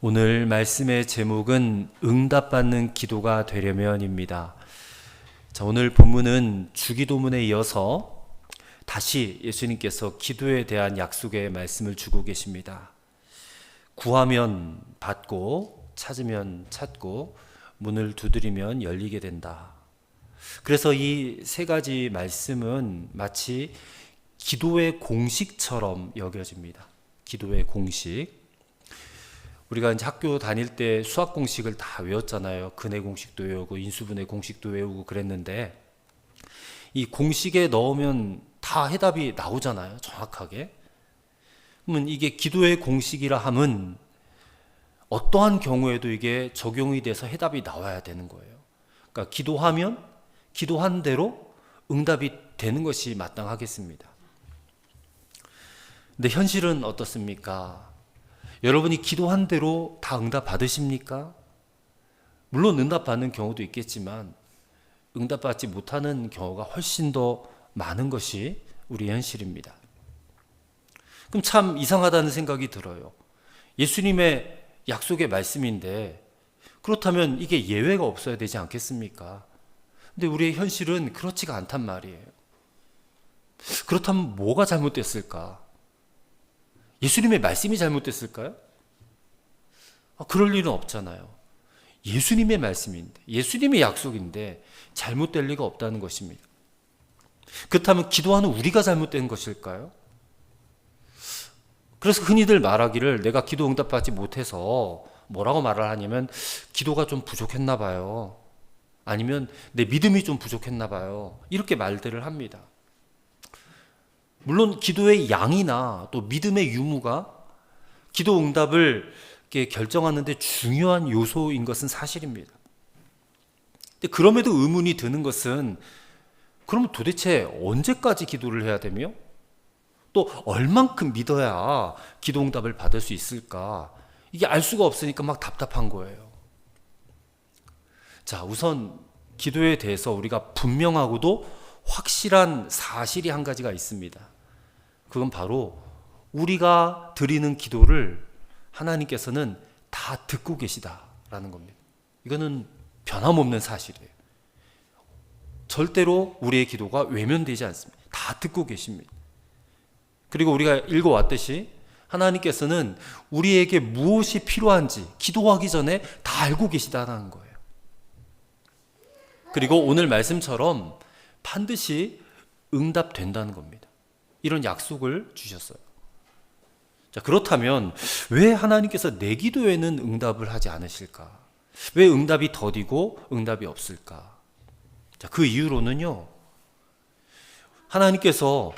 오늘 말씀의 제목은 응답받는 기도가 되려면입니다. 자, 오늘 본문은 주기도문에 이어서 다시 예수님께서 기도에 대한 약속의 말씀을 주고 계십니다. 구하면 받고 찾으면 찾고 문을 두드리면 열리게 된다. 그래서 이 세 가지 말씀은 마치 기도의 공식처럼 여겨집니다. 기도의 공식. 우리가 이제 학교 다닐 때 수학 공식을 다 외웠잖아요. 근해 공식도 외우고 인수분해 공식도 외우고 그랬는데 이 공식에 넣으면 다 해답이 나오잖아요. 정확하게. 그러면 이게 기도의 공식이라 함은 어떠한 경우에도 이게 적용이 돼서 해답이 나와야 되는 거예요. 그러니까 기도하면 기도한 대로 응답이 되는 것이 마땅하겠습니다. 근데 현실은 어떻습니까? 여러분이 기도한 대로 다 응답 받으십니까? 물론 응답 받는 경우도 있겠지만 응답받지 못하는 경우가 훨씬 더 많은 것이 우리 현실입니다. 그럼 참 이상하다는 생각이 들어요. 예수님의 약속의 말씀인데 그렇다면 이게 예외가 없어야 되지 않겠습니까? 근데 우리의 현실은 그렇지가 않단 말이에요. 그렇다면 뭐가 잘못됐을까? 예수님의 말씀이 잘못됐을까요? 그럴 일은 없잖아요. 예수님의 말씀인데, 예수님의 약속인데 잘못될 리가 없다는 것입니다. 그렇다면 기도하는 우리가 잘못된 것일까요? 그래서 흔히들 말하기를 내가 기도 응답받지 못해서 뭐라고 말을 하냐면 기도가 좀 부족했나 봐요. 아니면 내 믿음이 좀 부족했나 봐요. 이렇게 말들을 합니다. 물론 기도의 양이나 또 믿음의 유무가 기도 응답을 결정하는데 중요한 요소인 것은 사실입니다. 근데 그럼에도 의문이 드는 것은 그럼 도대체 언제까지 기도를 해야 되며 또 얼만큼 믿어야 기도 응답을 받을 수 있을까? 이게 알 수가 없으니까 막 답답한 거예요. 자, 우선 기도에 대해서 우리가 분명하고도 확실한 사실이 한 가지가 있습니다. 그건 바로 우리가 드리는 기도를 하나님께서는 다 듣고 계시다라는 겁니다. 이거는 변함없는 사실이에요. 절대로 우리의 기도가 외면되지 않습니다. 다 듣고 계십니다. 그리고 우리가 읽어왔듯이 하나님께서는 우리에게 무엇이 필요한지 기도하기 전에 다 알고 계시다는 거예요. 그리고 오늘 말씀처럼 반드시 응답된다는 겁니다. 이런 약속을 주셨어요. 자, 그렇다면 왜 하나님께서 내 기도에는 응답을 하지 않으실까? 왜 응답이 더디고 응답이 없을까? 자, 그 이유로는요, 하나님께서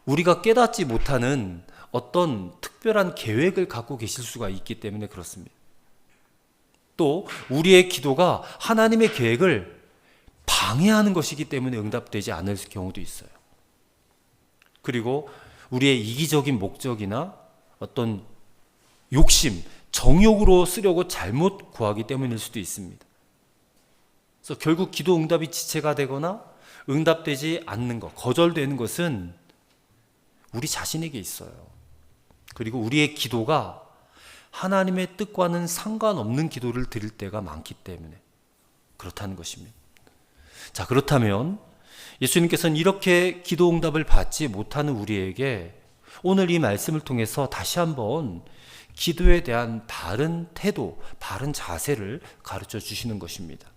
우리가 깨닫지 못하는 어떤 특별한 계획을 갖고 계실 수가 있기 때문에 그렇습니다. 또 우리의 기도가 하나님의 계획을 방해하는 것이기 때문에 응답되지 않을 경우도 있어요. 그리고 우리의 이기적인 목적이나 어떤 욕심, 정욕으로 쓰려고 잘못 구하기 때문일 수도 있습니다. 그래서 결국 기도 응답이 지체가 되거나 응답되지 않는 것, 거절되는 것은 우리 자신에게 있어요. 그리고 우리의 기도가 하나님의 뜻과는 상관없는 기도를 드릴 때가 많기 때문에 그렇다는 것입니다. 자, 그렇다면 예수님께서는 이렇게 기도 응답을 받지 못하는 우리에게 오늘 이 말씀을 통해서 다시 한번 기도에 대한 바른 태도, 바른 자세를 가르쳐 주시는 것입니다.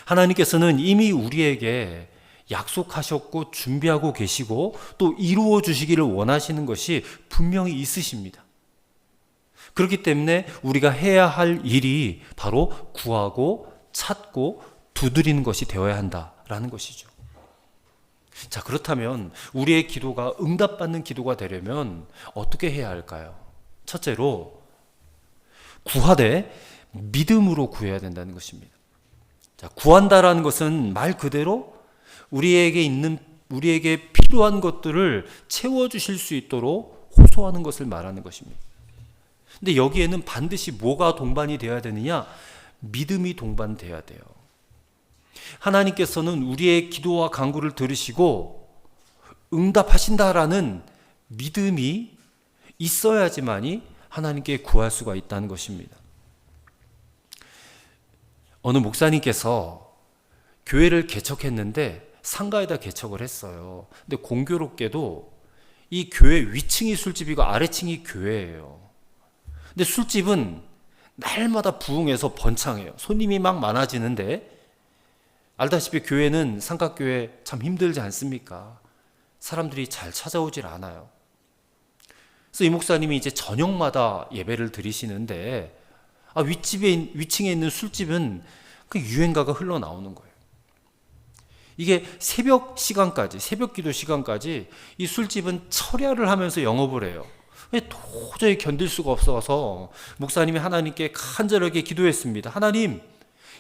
하나님께서는 이미 우리에게 약속하셨고 준비하고 계시고 또 이루어 주시기를 원하시는 것이 분명히 있으십니다. 그렇기 때문에 우리가 해야 할 일이 바로 구하고 찾고 두드리는 것이 되어야 한다라는 것이죠. 자, 그렇다면 우리의 기도가 응답받는 기도가 되려면 어떻게 해야 할까요? 첫째로 구하되 믿음으로 구해야 된다는 것입니다. 자, 구한다라는 것은 말 그대로 우리에게 필요한 것들을 채워주실 수 있도록 호소하는 것을 말하는 것입니다. 근데 여기에는 반드시 뭐가 동반이 되어야 되느냐? 믿음이 동반되어야 돼요. 하나님께서는 우리의 기도와 간구를 들으시고 응답하신다라는 믿음이 있어야지만이 하나님께 구할 수가 있다는 것입니다. 어느 목사님께서 교회를 개척했는데 상가에다 개척을 했어요. 근데 공교롭게도 이 교회 위층이 술집이고 아래층이 교회예요. 근데 술집은 날마다 부흥해서 번창해요. 손님이 막 많아지는데, 알다시피 교회는 삼각교회 참 힘들지 않습니까? 사람들이 잘 찾아오질 않아요. 그래서 이 목사님이 이제 저녁마다 예배를 드리시는데, 위층에 있는 술집은 그 유행가가 흘러나오는 거예요. 이게 새벽 기도 시간까지 이 술집은 철야를 하면서 영업을 해요. 도저히 견딜 수가 없어서 목사님이 하나님께 간절하게 기도했습니다. 하나님,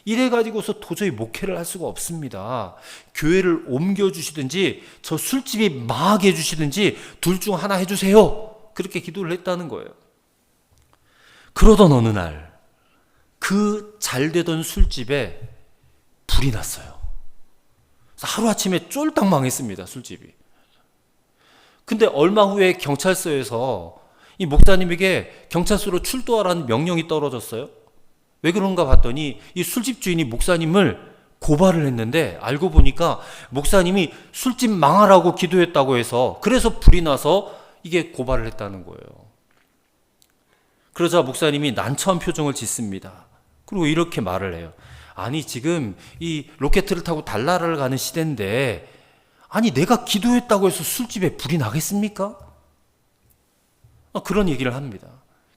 이래가지고서 도저히 목회를 할 수가 없습니다. 교회를 옮겨주시든지 저 술집이 망하게 해주시든지 둘 중 하나 해주세요. 그렇게 기도를 했다는 거예요. 그러던 어느 날 그 잘되던 술집에 불이 났어요. 하루아침에 쫄딱 망했습니다, 술집이. 근데 얼마 후에 경찰서에서 이 목사님에게 경찰서로 출두하라는 명령이 떨어졌어요. 왜 그런가 봤더니 이 술집 주인이 목사님을 고발을 했는데, 알고 보니까 목사님이 술집 망하라고 기도했다고 해서, 그래서 불이 나서 이게 고발을 했다는 거예요. 그러자 목사님이 난처한 표정을 짓습니다. 그리고 이렇게 말을 해요. 아니, 지금 이 로켓을 타고 달나라를 가는 시대인데, 아니 내가 기도했다고 해서 술집에 불이 나겠습니까? 그런 얘기를 합니다.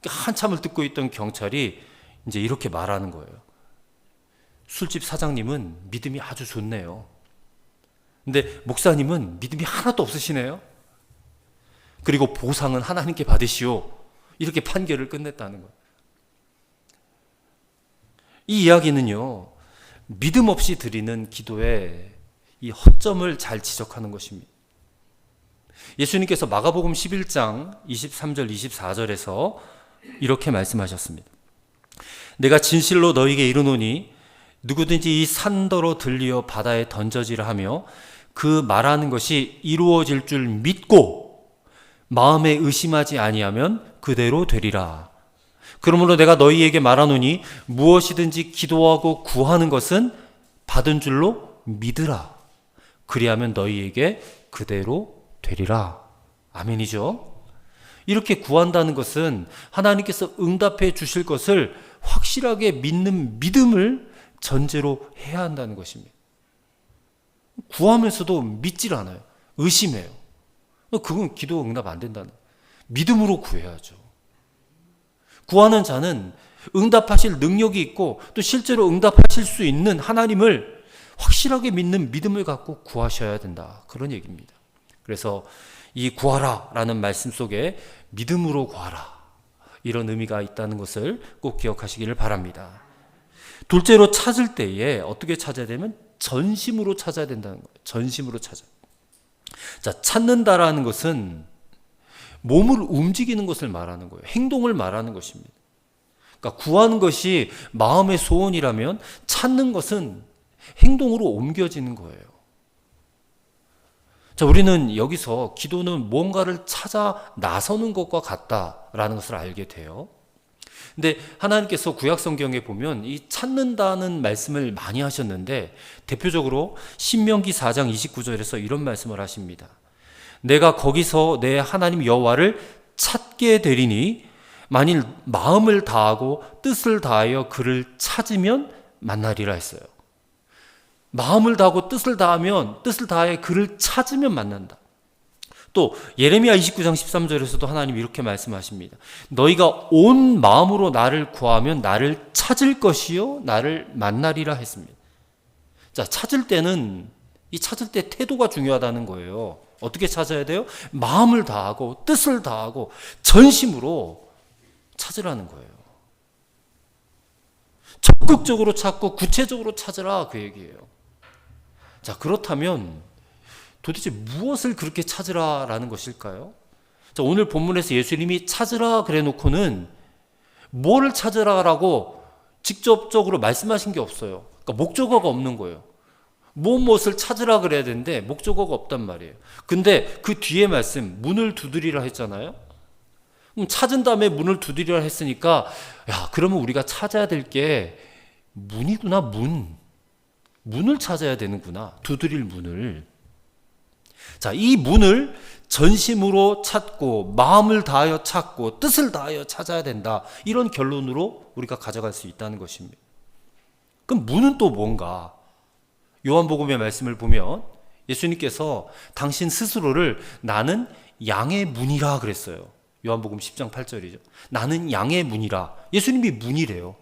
한참을 듣고 있던 경찰이 이제 이렇게 말하는 거예요. 술집 사장님은 믿음이 아주 좋네요. 근데 목사님은 믿음이 하나도 없으시네요. 그리고 보상은 하나님께 받으시오. 이렇게 판결을 끝냈다는 거예요. 이 이야기는요, 믿음 없이 드리는 기도에 이 허점을 잘 지적하는 것입니다. 예수님께서 마가복음 11장 23절 24절에서 이렇게 말씀하셨습니다. 내가 진실로 너희에게 이르노니 누구든지 이 산더러 들리어 바다에 던져지라 하며 그 말하는 것이 이루어질 줄 믿고 마음에 의심하지 아니하면 그대로 되리라. 그러므로 내가 너희에게 말하노니 무엇이든지 기도하고 구하는 것은 받은 줄로 믿으라. 그리하면 너희에게 그대로 되리라. 아멘이죠. 이렇게 구한다는 것은 하나님께서 응답해 주실 것을 확실하게 믿는 믿음을 전제로 해야 한다는 것입니다. 구하면서도 믿질 않아요. 의심해요. 그건 기도 응답 안 된다는 거예요. 믿음으로 구해야죠. 구하는 자는 응답하실 능력이 있고 또 실제로 응답하실 수 있는 하나님을 확실하게 믿는 믿음을 갖고 구하셔야 된다. 그런 얘기입니다. 그래서 이 구하라 라는 말씀 속에 믿음으로 구하라, 이런 의미가 있다는 것을 꼭 기억하시기를 바랍니다. 둘째로 찾을 때에 어떻게 찾아야 되면 전심으로 찾아야 된다는 거예요. 전심으로 찾아. 자, 찾는다라는 것은 몸을 움직이는 것을 말하는 거예요. 행동을 말하는 것입니다. 그러니까 구하는 것이 마음의 소원이라면 찾는 것은 행동으로 옮겨지는 거예요. 자, 우리는 여기서 기도는 뭔가를 찾아 나서는 것과 같다라는 것을 알게 돼요. 근데 하나님께서 구약 성경에 보면 이 찾는다는 말씀을 많이 하셨는데, 대표적으로 신명기 4장 29절에서 이런 말씀을 하십니다. 내가 거기서 내 하나님 여호와를 찾게 되리니 만일 마음을 다하고 뜻을 다하여 그를 찾으면 만나리라 했어요. 마음을 다하고 뜻을 다하여 그를 찾으면 만난다. 또 예레미야 29장 13절에서도 하나님 이렇게 말씀하십니다. 너희가 온 마음으로 나를 구하면 나를 찾을 것이요 나를 만나리라 했습니다. 자, 찾을 때는 이 찾을 때 태도가 중요하다는 거예요. 어떻게 찾아야 돼요? 마음을 다하고 뜻을 다하고 전심으로 찾으라는 거예요. 적극적으로 찾고 구체적으로 찾으라, 그 얘기예요. 자, 그렇다면 도대체 무엇을 그렇게 찾으라라는 것일까요? 자, 오늘 본문에서 예수님이 찾으라 그래 놓고는 뭐를 찾으라라고 직접적으로 말씀하신 게 없어요. 그러니까 목적어가 없는 거예요. 무엇을 찾으라 그래야 되는데 목적어가 없단 말이에요. 근데 그 뒤에 말씀, 문을 두드리라 했잖아요. 찾은 다음에 문을 두드리라 했으니까, 야, 그러면 우리가 찾아야 될 게 문이구나, 문. 문을 찾아야 되는구나. 두드릴 문을. 자, 이 문을 전심으로 찾고 마음을 다하여 찾고 뜻을 다하여 찾아야 된다. 이런 결론으로 우리가 가져갈 수 있다는 것입니다. 그럼 문은 또 뭔가? 요한복음의 말씀을 보면 예수님께서 당신 스스로를 나는 양의 문이라 그랬어요. 요한복음 10장 8절이죠. 나는 양의 문이라. 예수님이 문이래요.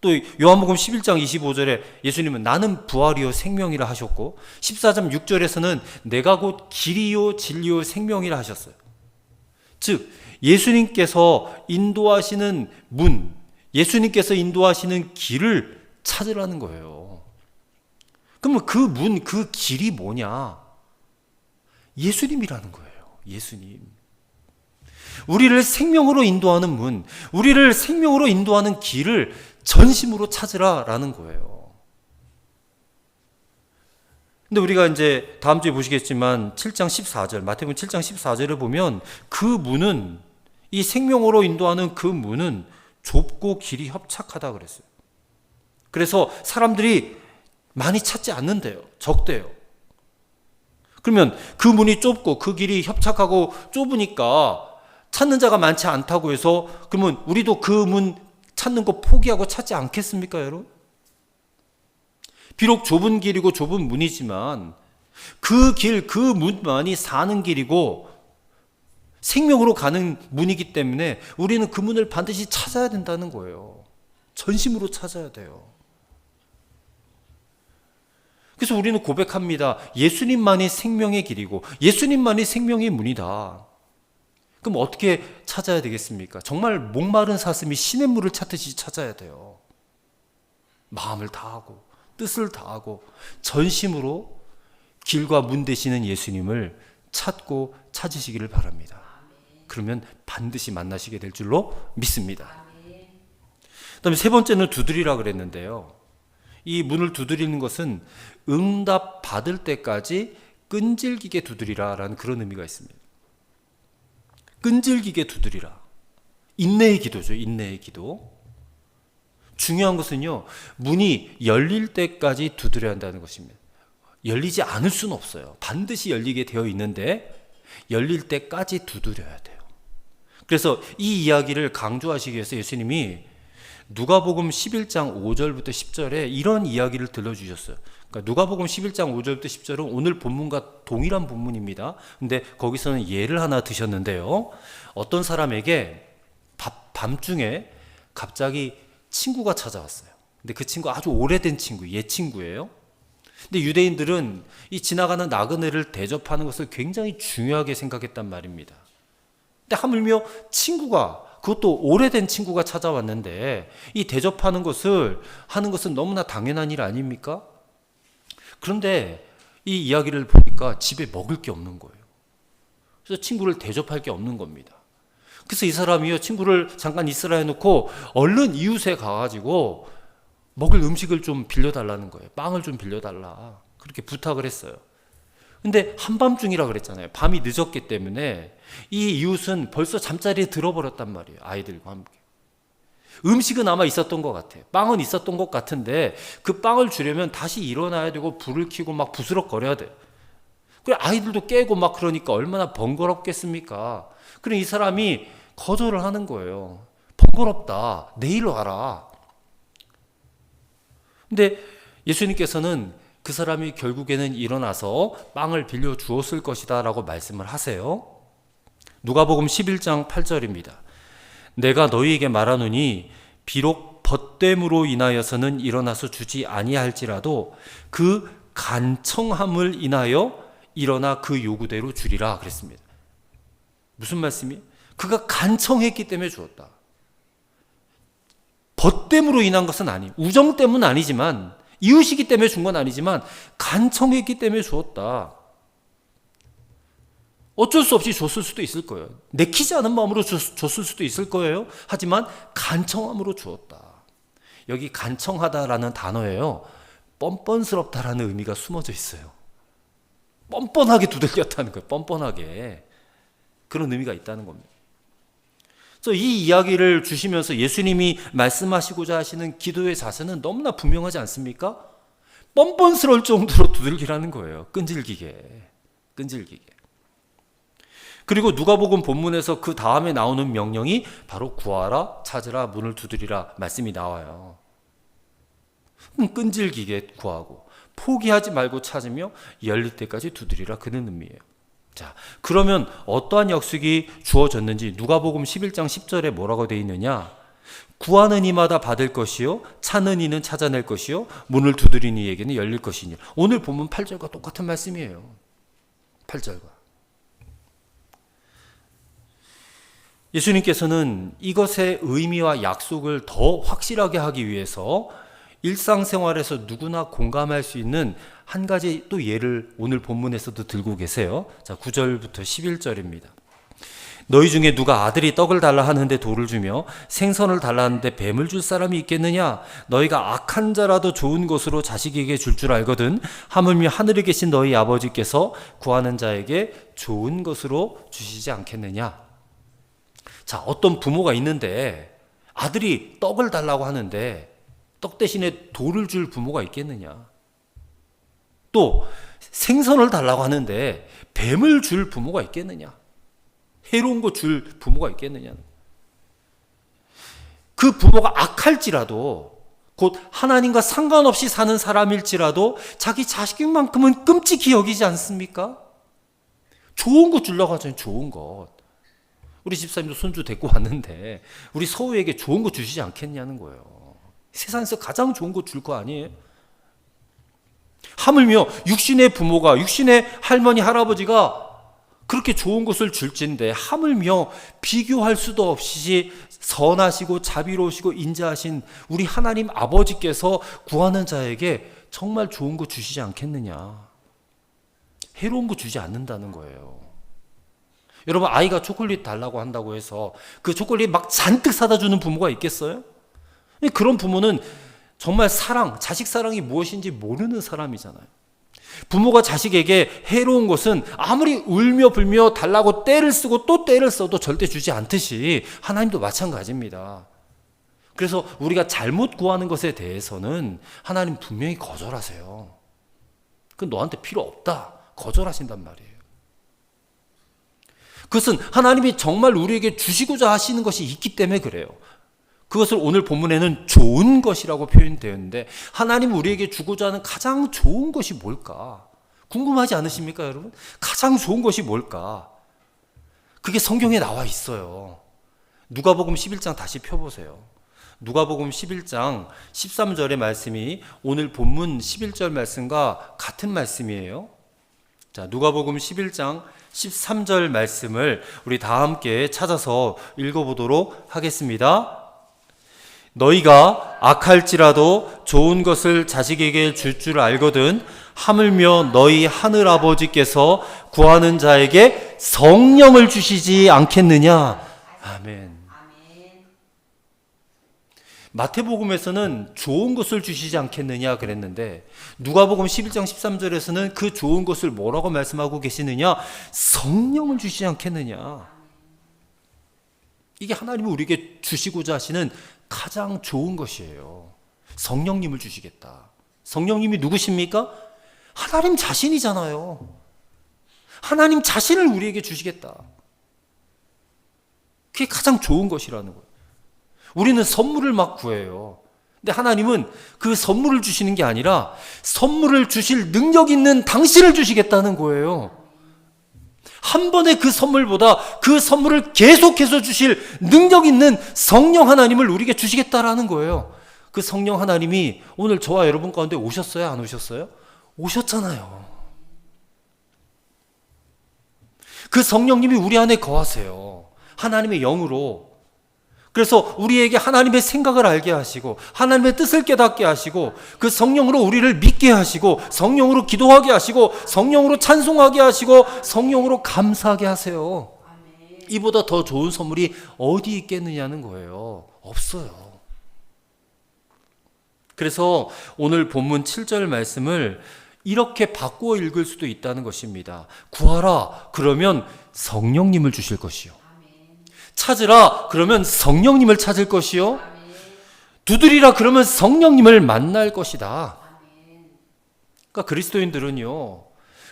또 요한복음 11장 25절에 예수님은 나는 부활이요 생명이라 하셨고 14장 6절에서는 내가 곧 길이요 진리요 생명이라 하셨어요. 즉 예수님께서 인도하시는 문, 예수님께서 인도하시는 길을 찾으라는 거예요. 그러면 그 문, 그 길이 뭐냐? 예수님이라는 거예요. 예수님. 우리를 생명으로 인도하는 문, 우리를 생명으로 인도하는 길을 전심으로 찾으라라는 거예요. 근데 우리가 이제 다음 주에 보시겠지만 7장 14절, 마태복음 7장 14절을 보면 그 문은, 이 생명으로 인도하는 그 문은 좁고 길이 협착하다 그랬어요. 그래서 사람들이 많이 찾지 않는데요. 적대요. 그러면 그 문이 좁고 그 길이 협착하고 좁으니까 찾는 자가 많지 않다고 해서 그러면 우리도 그 문 찾는 거 포기하고 찾지 않겠습니까, 여러분? 비록 좁은 길이고 좁은 문이지만 그 길, 그 문만이 사는 길이고 생명으로 가는 문이기 때문에 우리는 그 문을 반드시 찾아야 된다는 거예요. 전심으로 찾아야 돼요. 그래서 우리는 고백합니다. 예수님만이 생명의 길이고 예수님만이 생명의 문이다. 그럼 어떻게 찾아야 되겠습니까? 정말 목마른 사슴이 시냇물을 찾듯이 찾아야 돼요. 마음을 다하고 뜻을 다하고 전심으로 길과 문 되시는 예수님을 찾고 찾으시기를 바랍니다. 그러면 반드시 만나시게 될 줄로 믿습니다. 그다음에 세 번째는 두드리라 그랬는데요. 이 문을 두드리는 것은 응답 받을 때까지 끈질기게 두드리라라는 그런 의미가 있습니다. 끈질기게 두드리라. 인내의 기도죠. 인내의 기도. 중요한 것은요, 문이 열릴 때까지 두드려야 한다는 것입니다. 열리지 않을 수는 없어요. 반드시 열리게 되어 있는데 열릴 때까지 두드려야 돼요. 그래서 이 이야기를 강조하시기 위해서 예수님이 누가복음 11장 5절부터 10절에 이런 이야기를 들려주셨어요. 그러니까 누가복음 11장 5절부터 10절은 오늘 본문과 동일한 본문입니다. 근데 거기서는 예를 하나 드셨는데요. 어떤 사람에게 밤중에 갑자기 친구가 찾아왔어요. 근데 그 친구 아주 오래된 친구, 옛 친구예요. 근데 유대인들은 이 지나가는 나그네를 대접하는 것을 굉장히 중요하게 생각했단 말입니다. 근데 하물며 친구가, 그것도 오래된 친구가 찾아왔는데 이 대접하는 것을 하는 것은 너무나 당연한 일 아닙니까? 그런데 이 이야기를 보니까 집에 먹을 게 없는 거예요. 그래서 친구를 대접할 게 없는 겁니다. 그래서 이 사람이요, 친구를 잠깐 있으라 해놓고 얼른 이웃에 가가지고 먹을 음식을 좀 빌려달라는 거예요. 빵을 좀 빌려달라. 그렇게 부탁을 했어요. 근데 한밤중이라 그랬잖아요. 밤이 늦었기 때문에 이 이웃은 벌써 잠자리에 들어버렸단 말이에요. 아이들과 함께. 음식은 아마 있었던 것 같아요. 빵은 있었던 것 같은데 그 빵을 주려면 다시 일어나야 되고 불을 켜고 막 부스럭거려야 돼요. 그래 아이들도 깨고 막 그러니까 얼마나 번거롭겠습니까? 그래 이 사람이 거절을 하는 거예요. 번거롭다. 내일 와라. 근데 예수님께서는 그 사람이 결국에는 일어나서 빵을 빌려 주었을 것이다 라고 말씀을 하세요. 누가복음 11장 8절입니다. 내가 너희에게 말하노니 비록 벗됨으로 인하여서는 일어나서 주지 아니할지라도 그 간청함을 인하여 일어나 그 요구대로 주리라 그랬습니다. 무슨 말씀이에요? 그가 간청했기 때문에 주었다. 벗됨으로 인한 것은 아니에요. 우정 때문은 아니지만, 이웃이기 때문에 준 건 아니지만 간청했기 때문에 주었다. 어쩔 수 없이 줬을 수도 있을 거예요. 내키지 않은 마음으로 줬을 수도 있을 거예요. 하지만 간청함으로 주었다. 여기 간청하다라는 단어예요. 뻔뻔스럽다라는 의미가 숨어져 있어요. 뻔뻔하게 두들겼다는 거예요. 뻔뻔하게. 그런 의미가 있다는 겁니다. 그래서 이 이야기를 주시면서 예수님이 말씀하시고자 하시는 기도의 자세는 너무나 분명하지 않습니까? 뻔뻔스러울 정도로 두들기라는 거예요. 끈질기게. 그리고 누가복음 본문에서 그 다음에 나오는 명령이 바로 구하라, 찾으라, 문을 두드리라 말씀이 나와요. 끈질기게 구하고 포기하지 말고 찾으며 열릴 때까지 두드리라, 그런 의미예요. 자, 그러면 어떠한 약속이 주어졌는지 누가복음 11장 10절에 뭐라고 되어 있느냐? 구하는 이마다 받을 것이요, 찾는 이는 찾아낼 것이요, 문을 두드리는 이에게는 열릴 것이니. 오늘 본문 8절과 똑같은 말씀이에요. 8절과. 예수님께서는 이것의 의미와 약속을 더 확실하게 하기 위해서 일상생활에서 누구나 공감할 수 있는 한 가지 또 예를 오늘 본문에서도 들고 계세요. 자, 9절부터 11절입니다. 너희 중에 누가 아들이 떡을 달라 하는데 돌을 주며 생선을 달라 하는데 뱀을 줄 사람이 있겠느냐? 너희가 악한 자라도 좋은 것으로 자식에게 줄 알거든. 하물며 하늘에 계신 너희 아버지께서 구하는 자에게 좋은 것으로 주시지 않겠느냐? 자, 어떤 부모가 있는데 아들이 떡을 달라고 하는데 떡 대신에 돌을 줄 부모가 있겠느냐? 또 생선을 달라고 하는데 뱀을 줄 부모가 있겠느냐? 해로운 거 줄 부모가 있겠느냐? 그 부모가 악할지라도, 곧 하나님과 상관없이 사는 사람일지라도 자기 자식만큼은 끔찍히 여기지 않습니까? 좋은 거 주려고 하잖아요. 좋은 것. 우리 집사님도 손주 데리고 왔는데 우리 서우에게 좋은 거 주시지 않겠냐는 거예요. 세상에서 가장 좋은 거 줄 거 아니에요? 하물며 육신의 부모가, 육신의 할머니, 할아버지가 그렇게 좋은 것을 줄진데 하물며 비교할 수도 없이 선하시고 자비로우시고 인자하신 우리 하나님 아버지께서 구하는 자에게 정말 좋은 거 주시지 않겠느냐? 해로운 거 주지 않는다는 거예요. 여러분, 아이가 초콜릿 달라고 한다고 해서 그 초콜릿 막 잔뜩 사다 주는 부모가 있겠어요? 그런 부모는 정말 사랑, 자식 사랑이 무엇인지 모르는 사람이잖아요. 부모가 자식에게 해로운 것은 아무리 울며 불며 달라고 떼를 쓰고 또 떼를 써도 절대 주지 않듯이 하나님도 마찬가지입니다. 그래서 우리가 잘못 구하는 것에 대해서는 하나님 분명히 거절하세요. 그건 너한테 필요 없다, 거절하신단 말이에요. 그것은 하나님이 정말 우리에게 주시고자 하시는 것이 있기 때문에 그래요. 그것을 오늘 본문에는 좋은 것이라고 표현되었는데, 하나님 우리에게 주고자 하는 가장 좋은 것이 뭘까? 궁금하지 않으십니까, 여러분? 가장 좋은 것이 뭘까? 그게 성경에 나와 있어요. 누가복음 11장 다시 펴보세요. 누가복음 11장 13절의 말씀이 오늘 본문 11절 말씀과 같은 말씀이에요. 자, 누가복음 11장 13절 말씀을 우리 다 함께 찾아서 읽어보도록 하겠습니다. 너희가 악할지라도 좋은 것을 자식에게 줄 줄 알거든. 하물며 너희 하늘 아버지께서 구하는 자에게 성령을 주시지 않겠느냐? 아멘. 마태복음에서는 좋은 것을 주시지 않겠느냐 그랬는데, 누가복음 11장 13절에서는 그 좋은 것을 뭐라고 말씀하고 계시느냐? 성령을 주시지 않겠느냐? 이게 하나님이 우리에게 주시고자 하시는 가장 좋은 것이에요. 성령님을 주시겠다. 성령님이 누구십니까? 하나님 자신이잖아요. 하나님 자신을 우리에게 주시겠다. 그게 가장 좋은 것이라는 거예요. 우리는 선물을 막 구해요. 근데 하나님은 그 선물을 주시는 게 아니라 선물을 주실 능력 있는 당신을 주시겠다는 거예요. 한 번의 그 선물보다 그 선물을 계속해서 주실 능력 있는 성령 하나님을 우리에게 주시겠다라는 거예요. 그 성령 하나님이 오늘 저와 여러분 가운데 오셨어요? 안 오셨어요? 오셨잖아요. 그 성령님이 우리 안에 거하세요. 하나님의 영으로. 그래서 우리에게 하나님의 생각을 알게 하시고 하나님의 뜻을 깨닫게 하시고 그 성령으로 우리를 믿게 하시고 성령으로 기도하게 하시고 성령으로 찬송하게 하시고 성령으로 감사하게 하세요. 이보다 더 좋은 선물이 어디 있겠느냐는 거예요. 없어요. 그래서 오늘 본문 7절 말씀을 이렇게 바꾸어 읽을 수도 있다는 것입니다. 구하라 그러면 성령님을 주실 것이요. 찾으라 그러면 성령님을 찾을 것이요. 두드리라 그러면 성령님을 만날 것이다. 그러니까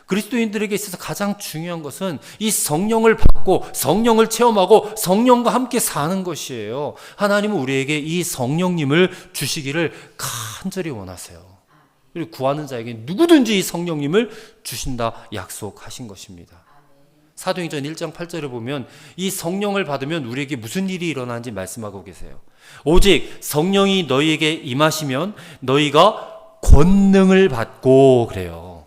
그리스도인들에게 있어서 가장 중요한 것은 이 성령을 받고 성령을 체험하고 성령과 함께 사는 것이에요. 하나님은 우리에게 이 성령님을 주시기를 간절히 원하세요. 그리고 구하는 자에게 누구든지 이 성령님을 주신다 약속하신 것입니다. 사도행전 1장 8절에 보면 이 성령을 받으면 우리에게 무슨 일이 일어나는지 말씀하고 계세요. 오직 성령이 너희에게 임하시면 너희가 권능을 받고 그래요.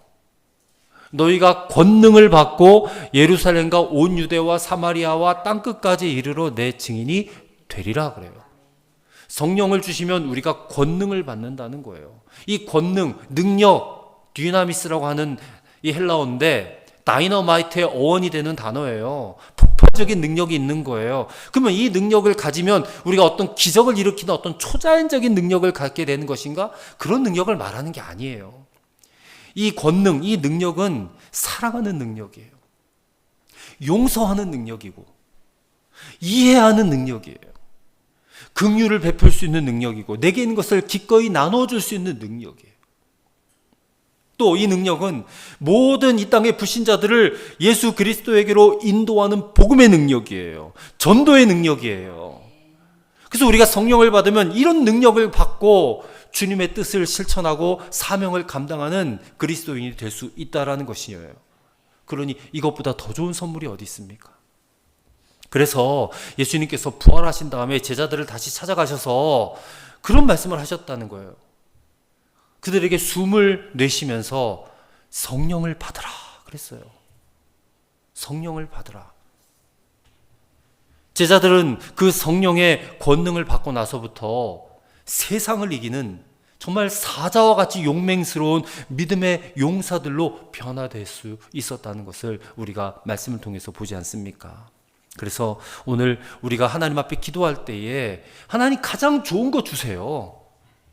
너희가 권능을 받고 예루살렘과 온 유대와 사마리아와 땅끝까지 이르러 내 증인이 되리라 그래요. 성령을 주시면 우리가 권능을 받는다는 거예요. 이 권능, 능력, 듀나미스라고 하는 이 헬라어인데 다이너마이트의 어원이 되는 단어예요. 폭발적인 능력이 있는 거예요. 그러면 이 능력을 가지면 우리가 어떤 기적을 일으키는 어떤 초자연적인 능력을 갖게 되는 것인가? 그런 능력을 말하는 게 아니에요. 이 권능, 이 능력은 사랑하는 능력이에요. 용서하는 능력이고 이해하는 능력이에요. 긍휼을 베풀 수 있는 능력이고 내게 있는 것을 기꺼이 나눠줄 수 있는 능력이에요. 또 이 능력은 모든 이 땅의 불신자들을 예수 그리스도에게로 인도하는 복음의 능력이에요. 전도의 능력이에요. 그래서 우리가 성령을 받으면 이런 능력을 받고 주님의 뜻을 실천하고 사명을 감당하는 그리스도인이 될 수 있다라는 것이에요. 그러니 이것보다 더 좋은 선물이 어디 있습니까? 그래서 예수님께서 부활하신 다음에 제자들을 다시 찾아가셔서 그런 말씀을 하셨다는 거예요. 그들에게 숨을 내쉬면서 성령을 받으라 그랬어요. 성령을 받으라. 제자들은 그 성령의 권능을 받고 나서부터 세상을 이기는 정말 사자와 같이 용맹스러운 믿음의 용사들로 변화될 수 있었다는 것을 우리가 말씀을 통해서 보지 않습니까? 그래서 오늘 우리가 하나님 앞에 기도할 때에 하나님 가장 좋은 거 주세요.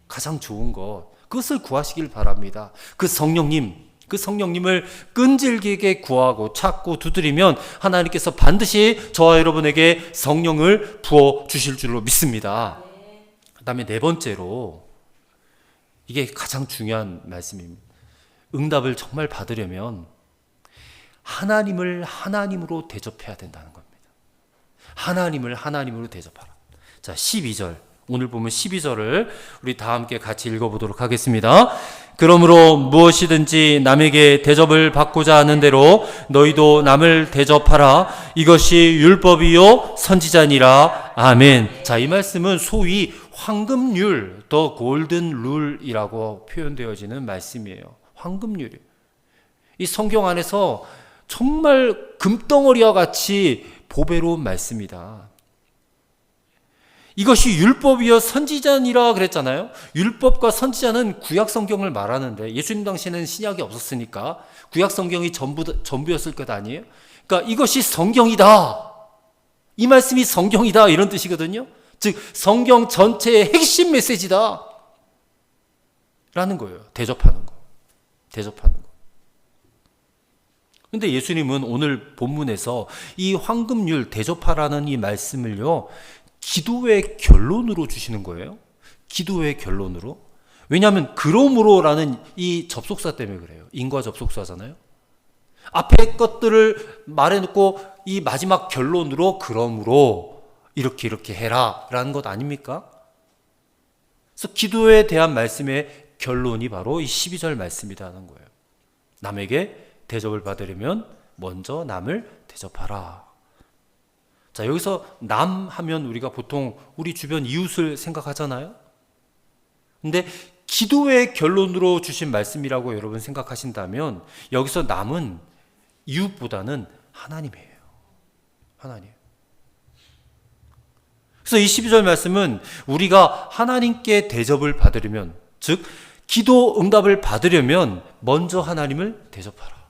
가장 좋은 것. 그것을 구하시길 바랍니다. 그 성령님을 끈질기게 구하고 찾고 두드리면 하나님께서 반드시 저와 여러분에게 성령을 부어 주실 줄로 믿습니다. 그 다음에 네 번째로 이게 가장 중요한 말씀입니다. 응답을 정말 받으려면 하나님을 하나님으로 대접해야 된다는 겁니다. 하나님을 하나님으로 대접하라. 자, 12절. 오늘 보면 12절을 우리 다 함께 같이 읽어보도록 하겠습니다. 그러므로 무엇이든지 남에게 대접을 받고자 하는 대로 너희도 남을 대접하라. 이것이 율법이요 선지자니라. 아멘. 자, 이 말씀은 소위 황금률, 더 골든 룰이라고 표현되어지는 말씀이에요. 황금률이. 이 성경 안에서 정말 금덩어리와 같이 보배로운 말씀이다. 이것이 율법이여 선지자니라 그랬잖아요. 율법과 선지자는 구약 성경을 말하는데 예수님 당시에는 신약이 없었으니까 구약 성경이 전부였을 것 아니에요. 그러니까 이것이 성경이다. 이 말씀이 성경이다 이런 뜻이거든요. 즉 성경 전체의 핵심 메시지다 라는 거예요. 대접하는 거. 근데 예수님은 오늘 본문에서 이 황금률 대접하라는 이 말씀을요, 기도의 결론으로 주시는 거예요. 기도의 결론으로. 왜냐하면 그러므로라는 이 접속사 때문에 그래요. 인과 접속사잖아요. 앞에 것들을 말해놓고 이 마지막 결론으로 그러므로 이렇게 해라 라는 것 아닙니까? 그래서 기도에 대한 말씀의 결론이 바로 이 12절 말씀이라는 거예요. 남에게 대접을 받으려면 먼저 남을 대접하라. 자, 여기서 남 하면 우리가 보통 우리 주변 이웃을 생각하잖아요. 근데 기도의 결론으로 주신 말씀이라고 여러분 생각하신다면 여기서 남은 이웃보다는 하나님이에요. 하나님. 그래서 이 12절 말씀은 우리가 하나님께 대접을 받으려면, 즉 기도 응답을 받으려면 먼저 하나님을 대접하라.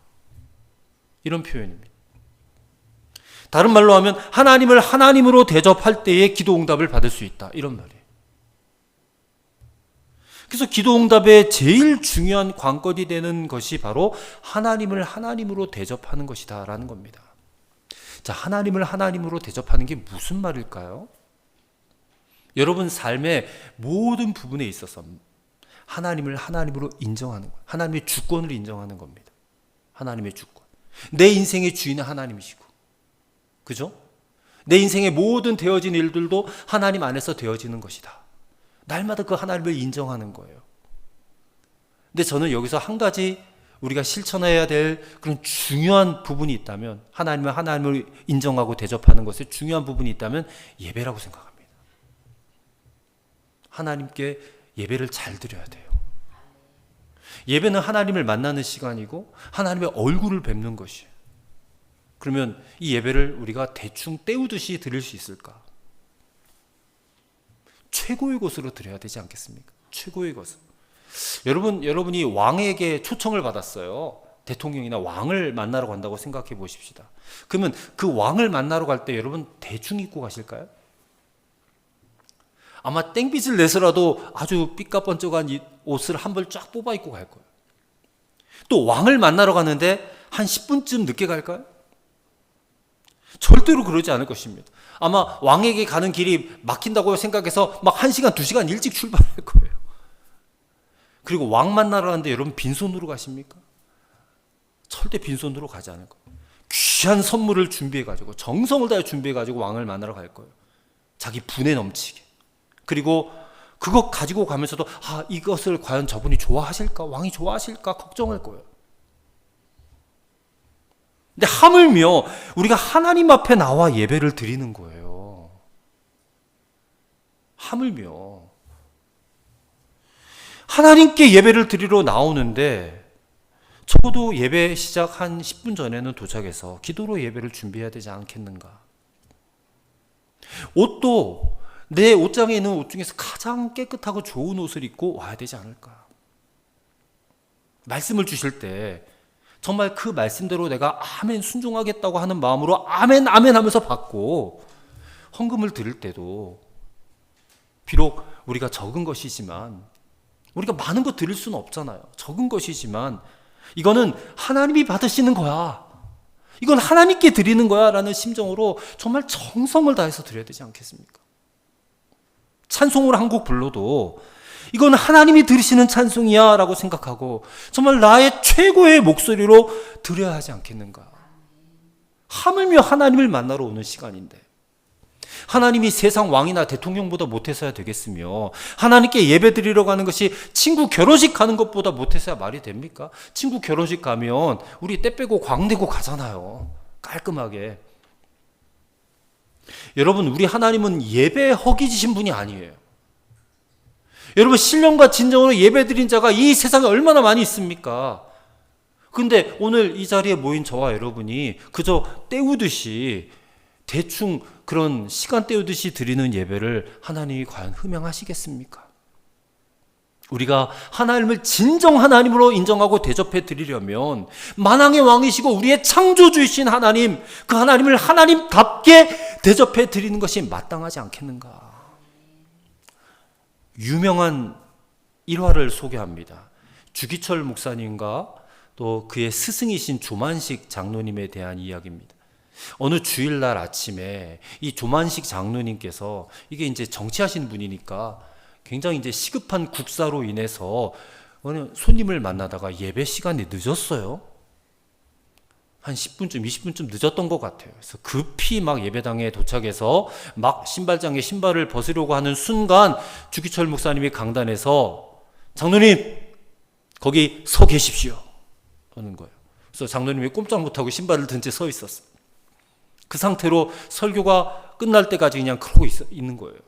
이런 표현입니다. 다른 말로 하면 하나님을 하나님으로 대접할 때에 기도 응답을 받을 수 있다. 이런 말이에요. 그래서 기도 응답의 제일 중요한 관건이 되는 것이 바로 하나님을 하나님으로 대접하는 것이다라는 겁니다. 자, 하나님을 하나님으로 대접하는 게 무슨 말일까요? 여러분 삶의 모든 부분에 있어서 하나님을 하나님으로 인정하는 거예요. 하나님의 주권을 인정하는 겁니다. 하나님의 주권. 내 인생의 주인은 하나님이시고, 그죠? 내 인생의 모든 되어진 일들도 하나님 안에서 되어지는 것이다. 날마다 그 하나님을 인정하는 거예요. 근데 저는 여기서 한 가지 우리가 실천해야 될 그런 중요한 부분이 있다면, 하나님을 인정하고 대접하는 것에 중요한 부분이 있다면 예배라고 생각합니다. 하나님께 예배를 잘 드려야 돼요. 예배는 하나님을 만나는 시간이고 하나님의 얼굴을 뵙는 것이에요. 그러면 이 예배를 우리가 대충 때우듯이 드릴 수 있을까? 최고의 것으로 드려야 되지 않겠습니까? 최고의 것을. 여러분이 왕에게 초청을 받았어요. 대통령이나 왕을 만나러 간다고 생각해 보십시다. 그러면 그 왕을 만나러 갈 때 여러분 대충 입고 가실까요? 아마 땡빛을 내서라도 아주 삐까번쩍한 이 옷을 한 벌 쫙 뽑아 입고 갈 거예요. 또 왕을 만나러 가는데 한 10분쯤 늦게 갈까요? 절대로 그러지 않을 것입니다. 아마 왕에게 가는 길이 막힌다고 생각해서 막 1시간, 2시간 일찍 출발할 거예요. 그리고 왕 만나러 가는데 여러분 빈손으로 가십니까? 절대 빈손으로 가지 않을 거예요. 귀한 선물을 준비해가지고 정성을 다해 준비해가지고 왕을 만나러 갈 거예요. 자기 분에 넘치게. 그리고 그것 가지고 가면서도 이것을 과연 저분이 좋아하실까? 왕이 좋아하실까? 걱정할 거예요. 근데 하물며 우리가 하나님 앞에 나와 예배를 드리는 거예요. 하물며 하나님께 예배를 드리러 나오는데 적어도 예배 시작 한 10분 전에는 도착해서 기도로 예배를 준비해야 되지 않겠는가? 옷도 내 옷장에 있는 옷 중에서 가장 깨끗하고 좋은 옷을 입고 와야 되지 않을까? 말씀을 주실 때 정말 그 말씀대로 내가 아멘 순종하겠다고 하는 마음으로 아멘 아멘 하면서 받고, 헌금을 드릴 때도 비록 우리가 적은 것이지만, 우리가 많은 거 드릴 수는 없잖아요. 적은 것이지만 이거는 하나님이 받으시는 거야, 이건 하나님께 드리는 거야 라는 심정으로 정말 정성을 다해서 드려야 되지 않겠습니까? 찬송을 한 곡 불러도 이건 하나님이 들으시는 찬송이야 라고 생각하고 정말 나의 최고의 목소리로 드려야 하지 않겠는가? 하물며 하나님을 만나러 오는 시간인데, 하나님이 세상 왕이나 대통령보다 못해서야 되겠으며, 하나님께 예배 드리러 가는 것이 친구 결혼식 가는 것보다 못해서야 말이 됩니까? 친구 결혼식 가면 우리 때 빼고 광내고 가잖아요. 깔끔하게. 여러분, 우리 하나님은 예배에 허기지신 분이 아니에요. 여러분, 신령과 진정으로 예배드린 자가 이 세상에 얼마나 많이 있습니까? 근데 오늘 이 자리에 모인 저와 여러분이 그저 때우듯이, 대충 그런 시간 때우듯이 드리는 예배를 하나님이 과연 흠양하시겠습니까? 우리가 하나님을 진정 하나님으로 인정하고 대접해 드리려면 만왕의 왕이시고 우리의 창조주이신 하나님, 그 하나님을 하나님답게 대접해 드리는 것이 마땅하지 않겠는가? 유명한 일화를 소개합니다. 주기철 목사님과 또 그의 스승이신 조만식 장로님에 대한 이야기입니다. 어느 주일날 아침에 이 조만식 장로님께서, 이게 이제 정치하신 분이니까 굉장히 이제 시급한 국사로 인해서 손님을 만나다가 예배 시간이 늦었어요. 한 10분쯤, 20분쯤 늦었던 것 같아요. 그래서 급히 막 예배당에 도착해서 막 신발장에 신발을 벗으려고 하는 순간 주기철 목사님이 강단에서 장로님, 거기 서 계십시오 하는 거예요. 그래서 장로님이 꼼짝 못하고 신발을 든 채 서 있었어요. 그 상태로 설교가 끝날 때까지 그냥 그러고 있는 거예요.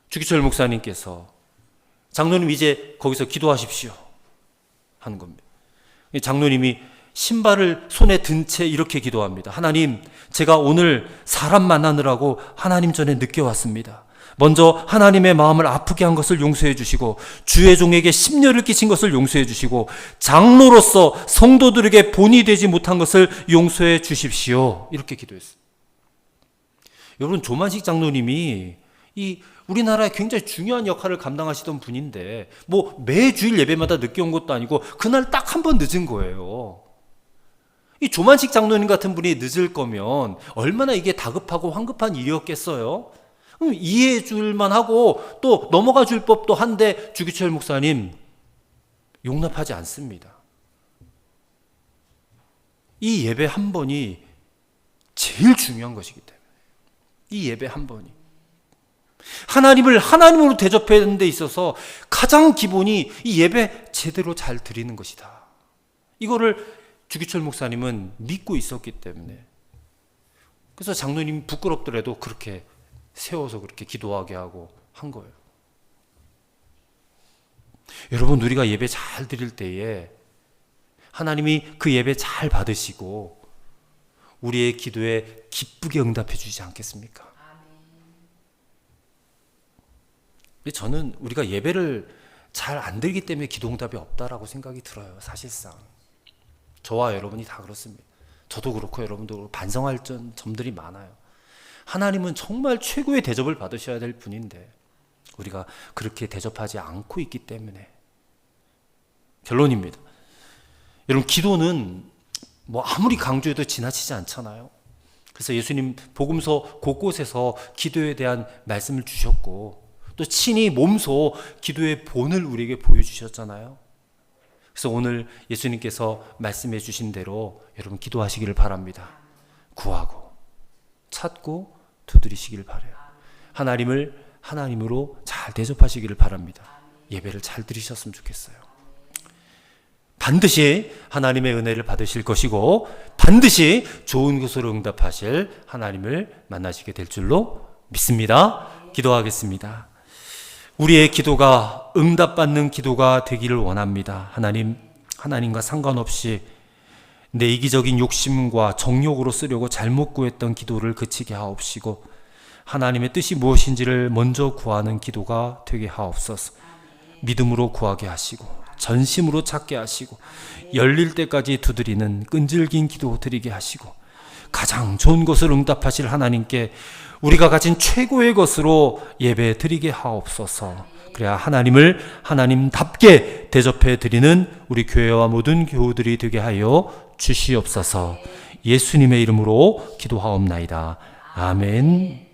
주기철 목사님께서 장로님 이제 거기서 기도하십시오 하는 겁니다. 장로님이 신발을 손에 든 채 이렇게 기도합니다. 하나님, 제가 오늘 사람 만나느라고 하나님 전에 늦게 왔습니다. 먼저 하나님의 마음을 아프게 한 것을 용서해 주시고, 주의 종에게 심려를 끼친 것을 용서해 주시고, 장로로서 성도들에게 본이 되지 못한 것을 용서해 주십시오. 이렇게 기도했어요. 여러분, 조만식 장로님이 이 우리나라에 굉장히 중요한 역할을 감당하시던 분인데 뭐 매주일 예배마다 늦게 온 것도 아니고 그날 딱 한 번 늦은 거예요. 이 조만식 장로님 같은 분이 늦을 거면 얼마나 이게 다급하고 황급한 일이었겠어요? 이해해 줄만 하고 또 넘어가 줄 법도 한데 주기철 목사님 용납하지 않습니다. 이 예배 한 번이 제일 중요한 것이기 때문에 이 예배 한 번이 하나님을 하나님으로 대접하는 데 있어서 가장 기본이 이 예배 제대로 잘 드리는 것이다. 이거를 주기철 목사님은 믿고 있었기 때문에 그래서 장로님 부끄럽더라도 그렇게 세워서 그렇게 기도하게 하고 한 거예요. 여러분, 우리가 예배 잘 드릴 때에 하나님이 그 예배 잘 받으시고 우리의 기도에 기쁘게 응답해 주지 않겠습니까? 저는 우리가 예배를 잘 안 드리기 때문에 기도 응답이 없다라고 생각이 들어요. 사실상 저와 여러분이 다 그렇습니다. 저도 그렇고 여러분도 그렇고 반성할 점들이 많아요. 하나님은 정말 최고의 대접을 받으셔야 될 분인데 우리가 그렇게 대접하지 않고 있기 때문에 결론입니다. 여러분, 기도는 뭐 아무리 강조해도 지나치지 않잖아요. 그래서 예수님 복음서 곳곳에서 기도에 대한 말씀을 주셨고 또 친히 몸소 기도의 본을 우리에게 보여주셨잖아요. 그래서 오늘 예수님께서 말씀해 주신 대로 여러분 기도하시기를 바랍니다. 구하고 찾고 두드리시기를 바라요. 하나님을 하나님으로 잘 대접하시기를 바랍니다. 예배를 잘 드리셨으면 좋겠어요. 반드시 하나님의 은혜를 받으실 것이고 반드시 좋은 것으로 응답하실 하나님을 만나시게 될 줄로 믿습니다. 기도하겠습니다. 우리의 기도가 응답받는 기도가 되기를 원합니다. 하나님과 상관없이 내 이기적인 욕심과 정욕으로 쓰려고 잘못 구했던 기도를 그치게 하옵시고 하나님의 뜻이 무엇인지를 먼저 구하는 기도가 되게 하옵소서. 믿음으로 구하게 하시고 전심으로 찾게 하시고 열릴 때까지 두드리는 끈질긴 기도 드리게 하시고 가장 좋은 것을 응답하실 하나님께 우리가 가진 최고의 것으로 예배 드리게 하옵소서. 그래야 하나님을 하나님답게 대접해 드리는 우리 교회와 모든 교우들이 되게 하여 주시옵소서. 예수님의 이름으로 기도하옵나이다. 아멘.